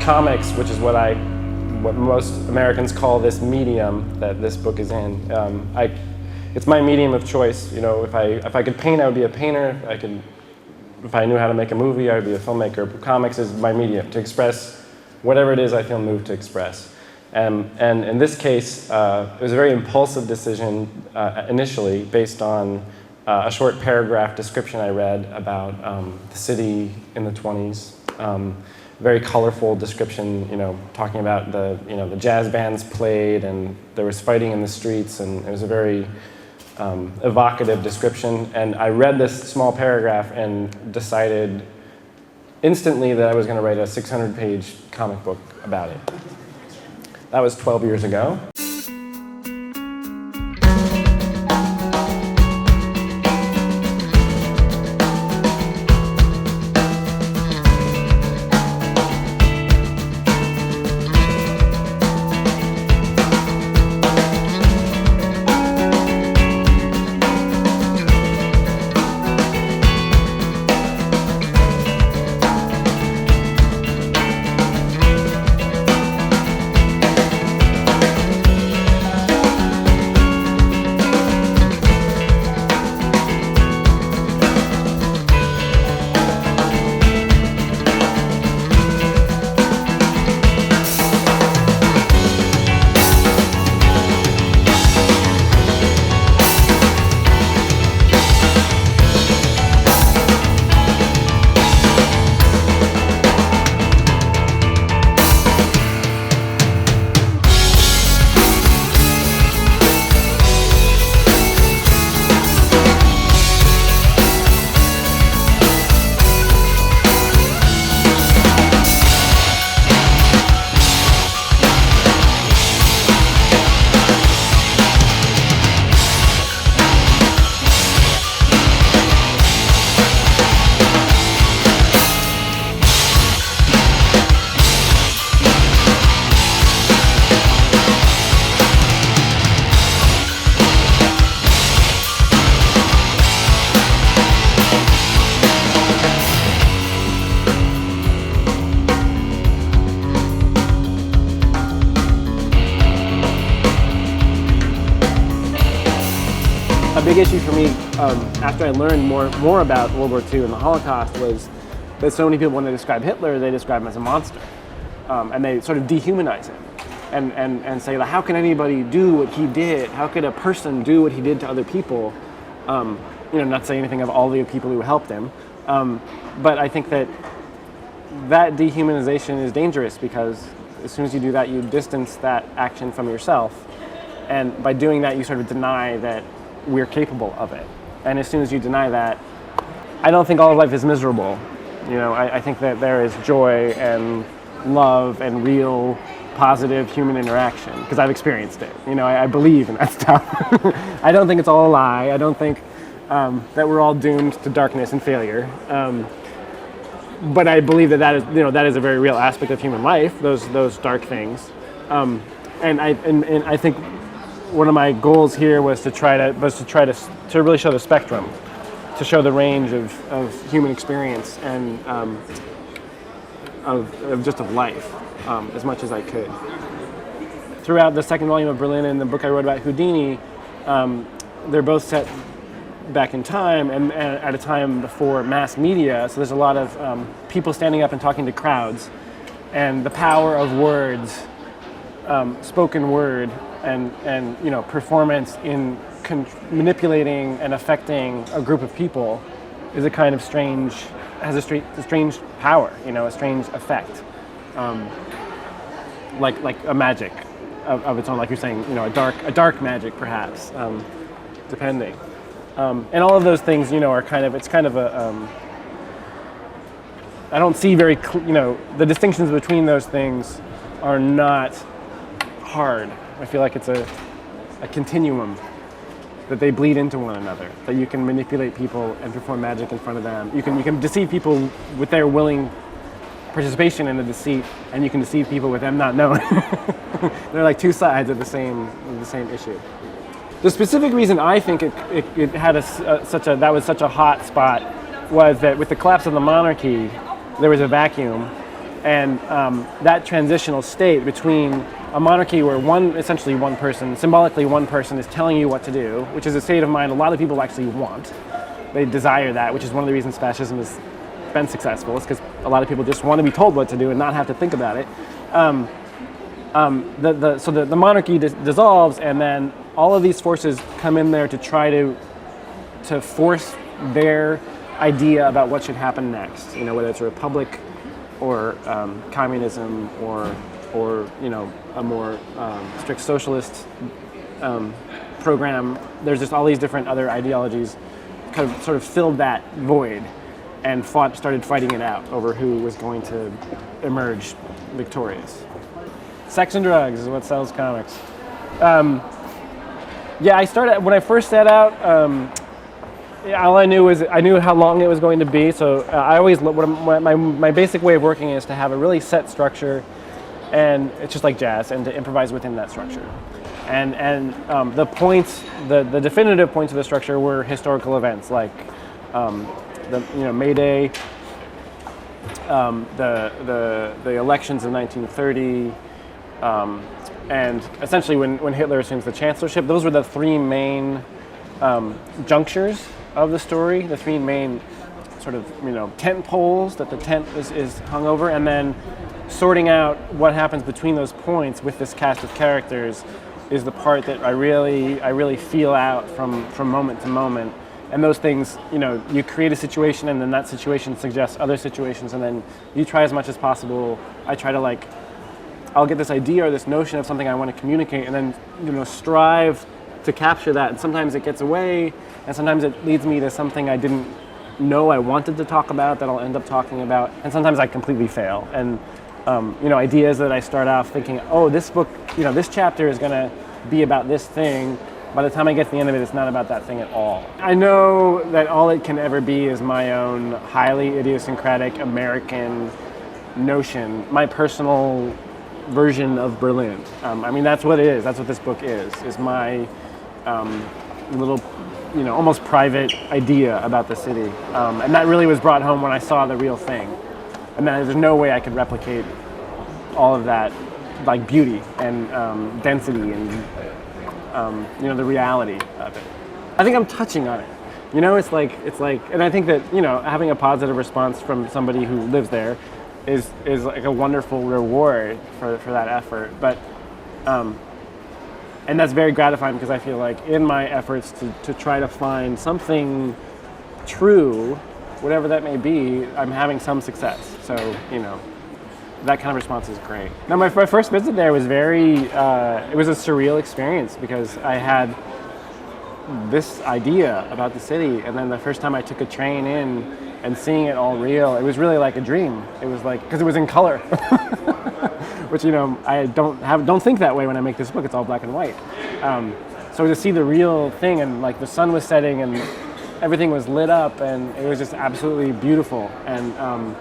comics, which is what most Americans call this medium that this book is in. It's my medium of choice. You know, if I could paint, I would be a painter. If I knew how to make a movie, I would be a filmmaker. Comics is my medium to express whatever it is I feel moved to express. And in this case, it was a very impulsive decision initially, based on a short paragraph description I read about the city in the 20s. Very colorful description, you know, talking about the jazz bands played and there was fighting in the streets, and it was a very evocative description. And I read this small paragraph and decided instantly that I was going to write a 600-page comic book about it. That was 12 years ago. A big issue for me after I learned more about World War II and the Holocaust was that so many people, when they describe Hitler, they describe him as a monster. And they sort of dehumanize him and say, like, how can anybody do what he did? How could a person do what he did to other people? Not saying anything of all the people who helped him. But I think that dehumanization is dangerous, because as soon as you do that, you distance that action from yourself. And by doing that, you sort of deny that we're capable of it. And as soon as you deny that, I don't think all of life is miserable. You know, I think that there is joy and love and real positive human interaction, because I've experienced it. You know, I believe in that stuff. I don't think it's all a lie. I don't think that we're all doomed to darkness and failure. But I believe that is a very real aspect of human life, those dark things. And I think one of my goals here was to try to really show the spectrum, to show the range of human experience and of life as much as I could. Throughout the second volume of Berlin and the book I wrote about Houdini, they're both set back in time and at a time before mass media, so there's a lot of people standing up and talking to crowds, and the power of words, spoken word, and performance in manipulating and affecting a group of people is a kind of strange power, a strange effect, like a magic of its own, like you're saying, a dark magic perhaps, depending. And all of those things, are kind of a, I don't see very, the distinctions between those things are not hard. I feel like it's a continuum, that they bleed into one another, that you can manipulate people and perform magic in front of them. You can deceive people with their willing participation in the deceit, and you can deceive people with them not knowing. They're like two sides of the same issue. The specific reason I think it had that was such a hot spot was that with the collapse of the monarchy, there was a vacuum, And that transitional state between a monarchy where essentially one person, symbolically one person, is telling you what to do, which is a state of mind a lot of people actually want. They desire that, which is one of the reasons fascism has been successful. It's because a lot of people just want to be told what to do and not have to think about it. So the monarchy dissolves, and then all of these forces come in there to try to force their idea about what should happen next. You know, whether it's a republic or communism or you know, a more strict socialist program. There's just all these different other ideologies kind of sort of filled that void and started fighting it out over who was going to emerge victorious. Sex and drugs is what sells comics. Yeah, when I first set out, all I knew was I knew how long it was going to be. So I always my basic way of working is to have a really set structure, and it's just like jazz, and to improvise within that structure. And the points, the definitive points of the structure were historical events like May Day, the elections of 1930. And essentially when Hitler assumes the chancellorship, those were the three main junctures of the story, the three main sort of, you know, tent poles that the tent is hung over, and then sorting out what happens between those points with this cast of characters is the part that I really feel out from moment to moment. And those things, you know, you create a situation, and then that situation suggests other situations, and then you try as much as possible. I try to I'll get this idea or this notion of something I want to communicate, and then, you know, strive to capture that. And sometimes it gets away, and sometimes it leads me to something I didn't know I wanted to talk about that I'll end up talking about. And sometimes I completely fail. And you know, ideas that I start off thinking, oh, this book, you know, this chapter is going to be about this thing. By the time I get to the end of it, it's not about that thing at all. I know that all it can ever be is my own highly idiosyncratic American notion, my personal version of Berlin. I mean, that's what it is. That's what this book is my little, you know, almost private idea about the city. And that really was brought home when I saw the real thing. And then there's no way I could replicate all of that, like beauty and density and you know, the reality of it. I think I'm touching on it. You know, it's like, and I think that, you know, having a positive response from somebody who lives there is like a wonderful reward for that effort. But and that's very gratifying, because I feel like in my efforts to try to find something true, whatever that may be, I'm having some success. So, you know, that kind of response is great. Now, my first visit there was it was a surreal experience, because I had this idea about the city, and then the first time I took a train in and seeing it all real, it was really like a dream. It was like, because it was in color, which, you know, I don't think that way when I make this book. It's all black and white. So to see the real thing, and like the sun was setting and everything was lit up, and it was just absolutely beautiful. And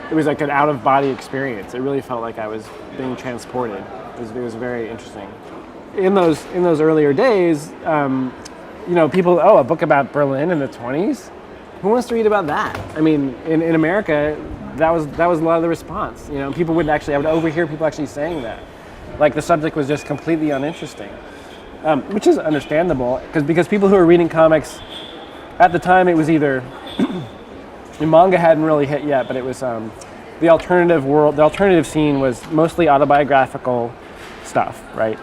it was like an out-of-body experience. It really felt like I was being transported. It was very interesting. In those earlier days, you know, people, a book about Berlin in the 20s? Who wants to read about that? I mean, in America, that was a lot of the response. You know, I would overhear people actually saying that. Like, the subject was just completely uninteresting, which is understandable, because people who were reading comics at the time, it was either manga hadn't really hit yet, but it was the alternative world. The alternative scene was mostly autobiographical stuff, right?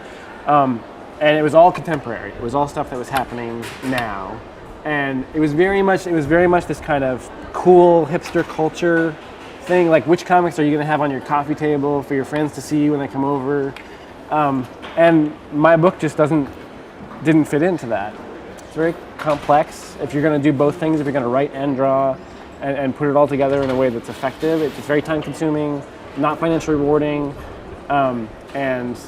And it was all contemporary. It was all stuff that was happening now, and it was very much this kind of cool hipster culture thing. Like, which comics are you going to have on your coffee table for your friends to see when they come over? And my book just didn't fit into that. It's very complex. If you're going to do both things, if you're going to write and draw, and put it all together in a way that's effective, it's very time consuming, not financially rewarding, and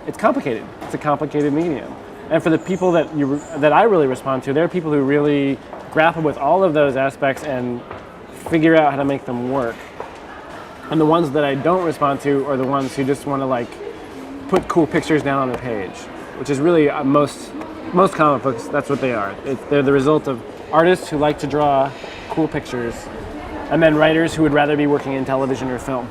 it's complicated. It's a complicated medium. And for the people that I really respond to, there are people who really grapple with all of those aspects and figure out how to make them work. And the ones that I don't respond to are the ones who just want to, like, put cool pictures down on the page, which is really most comic books. That's what they are. They're the result of artists who like to draw cool pictures and then writers who would rather be working in television or film.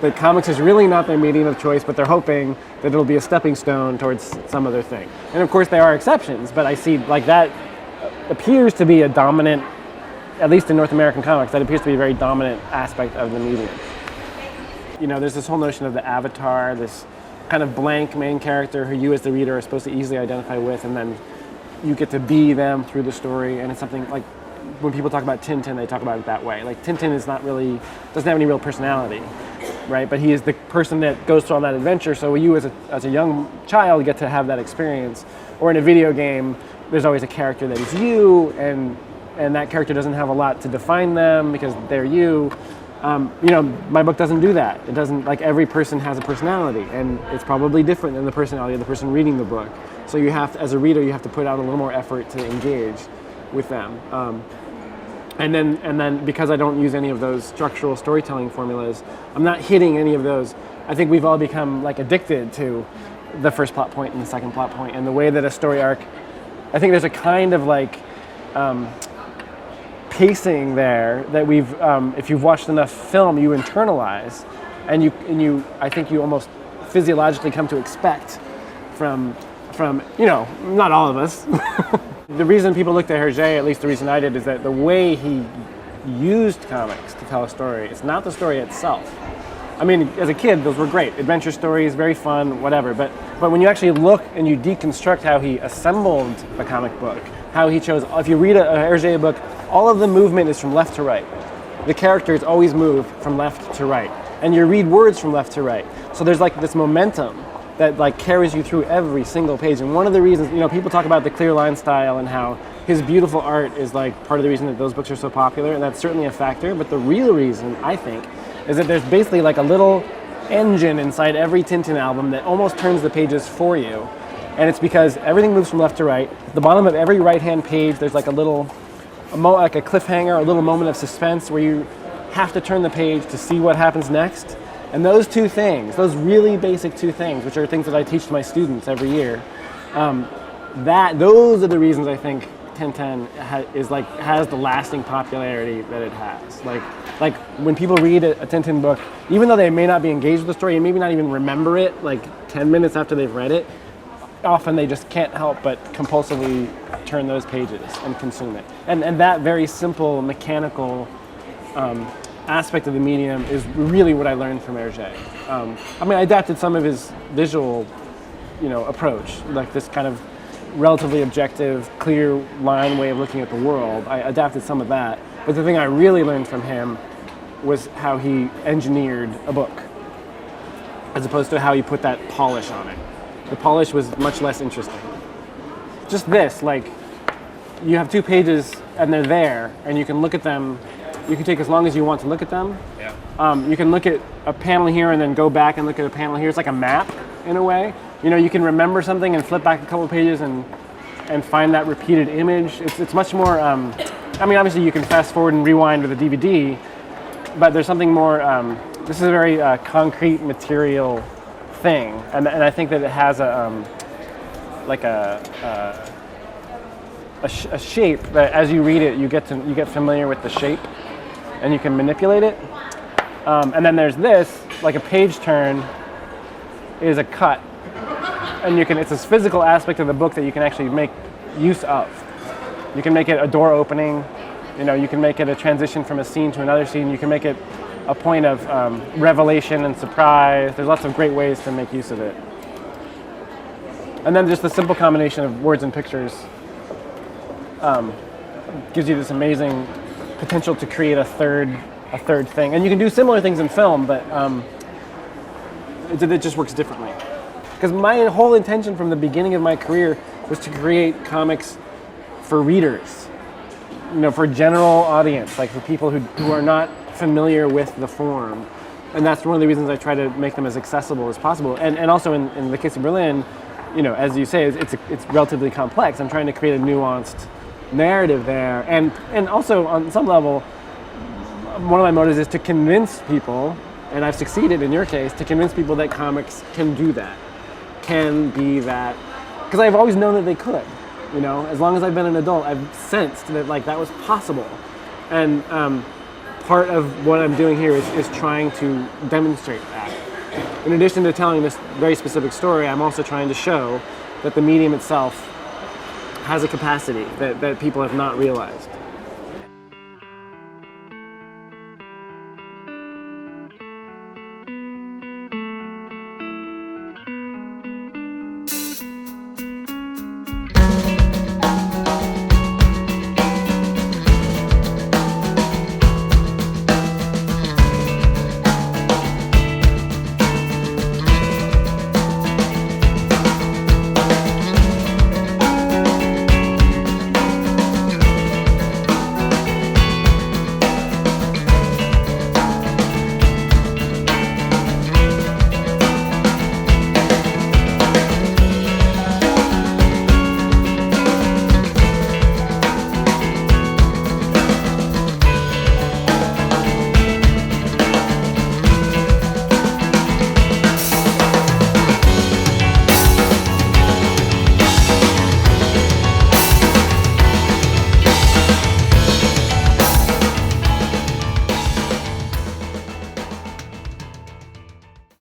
That comics is really not their medium of choice, but they're hoping that it'll be a stepping stone towards some other thing. And of course there are exceptions, but I see like that appears to be a dominant, at least in North American comics, that appears to be a very dominant aspect of the medium. You know, there's this whole notion of the avatar, this kind of blank main character who you as the reader are supposed to easily identify with, and then you get to be them through the story. And it's something like, when people talk about Tintin, they talk about it that way. Like Tintin is not really, doesn't have any real personality, right? But he is the person that goes through on that adventure, so you as a young child get to have that experience. Or in a video game, there's always a character that is you, and that character doesn't have a lot to define them because they're you. You know, my book doesn't do that. It doesn't, like, every person has a personality, and it's probably different than the personality of the person reading the book. So you have to, as a reader, you have to put out a little more effort to engage with them. And then because I don't use any of those structural storytelling formulas, I'm not hitting any of those. I think we've all become like addicted to the first plot point and the second plot point, and the way that a story arc, I think there's a kind of like pacing there that we've, if you've watched enough film, you internalize, and you I think you almost physiologically come to expect from you know, not all of us. The reason people looked at Hergé, at least the reason I did, is that the way he used comics to tell a story, it's not the story itself. I mean, as a kid, those were great. Adventure stories, very fun, whatever. But when you actually look and you deconstruct how he assembled the comic book, how he chose, if you read a Hergé book, all of the movement is from left to right. The characters always move from left to right. And you read words from left to right. So there's like this momentum that like carries you through every single page. And one of the reasons, you know, people talk about the clear line style and how his beautiful art is like part of the reason that those books are so popular, and that's certainly a factor. But the real reason, I think, is that there's basically like a little engine inside every Tintin album that almost turns the pages for you. And it's because everything moves from left to right. At the bottom of every right-hand page, there's like a little, like a cliffhanger, a little moment of suspense where you have to turn the page to see what happens next. And those two things, those really basic two things, which are things that I teach to my students every year, those are the reasons I think Tintin has the lasting popularity that it has. Like when people read a Tintin book, even though they may not be engaged with the story and maybe not even remember it like 10 minutes after they've read it, often they just can't help but compulsively turn those pages and consume it. And that very simple mechanical aspect of the medium is really what I learned from Hergé. I mean, I adapted some of his visual, you know, approach, like this kind of relatively objective, clear line way of looking at the world. I adapted some of that, but the thing I really learned from him was how he engineered a book, as opposed to how he put that polish on it. The polish was much less interesting. Just this, like, you have two pages and they're there, and you can look at them. You can take as long as you want to look at them. Yeah. You can look at a panel here and then go back and look at a panel here. It's like a map in a way. You know, you can remember something and flip back a couple of pages and find that repeated image. It's much more, I mean, obviously you can fast forward and rewind with a DVD, but there's something more, this is a very concrete material thing. And I think that it has a shape that as you read it, you get familiar with the shape and you can manipulate it. And then there's this, like a page turn is a cut. And it's a physical aspect of the book that you can actually make use of. You can make it a door opening, you know, you can make it a transition from a scene to another scene, you can make it a point of revelation and surprise. There's lots of great ways to make use of it. And then just the simple combination of words and pictures gives you this amazing potential to create a third thing. And you can do similar things in film, but it just works differently. Because my whole intention from the beginning of my career was to create comics for readers, you know, for a general audience, like for people who are not familiar with the form. And that's one of the reasons I try to make them as accessible as possible. And also in the case of Berlin, you know, as you say, it's relatively complex. I'm trying to create a nuanced narrative there. And also on some level, one of my motives is to convince people, and I've succeeded in your case, to convince people that comics can do that, can be that. Because I've always known that they could, you know, as long as I've been an adult, I've sensed that like that was possible. And part of what I'm doing here is trying to demonstrate that. In addition to telling this very specific story, I'm also trying to show that the medium itself has a capacity that people have not realized.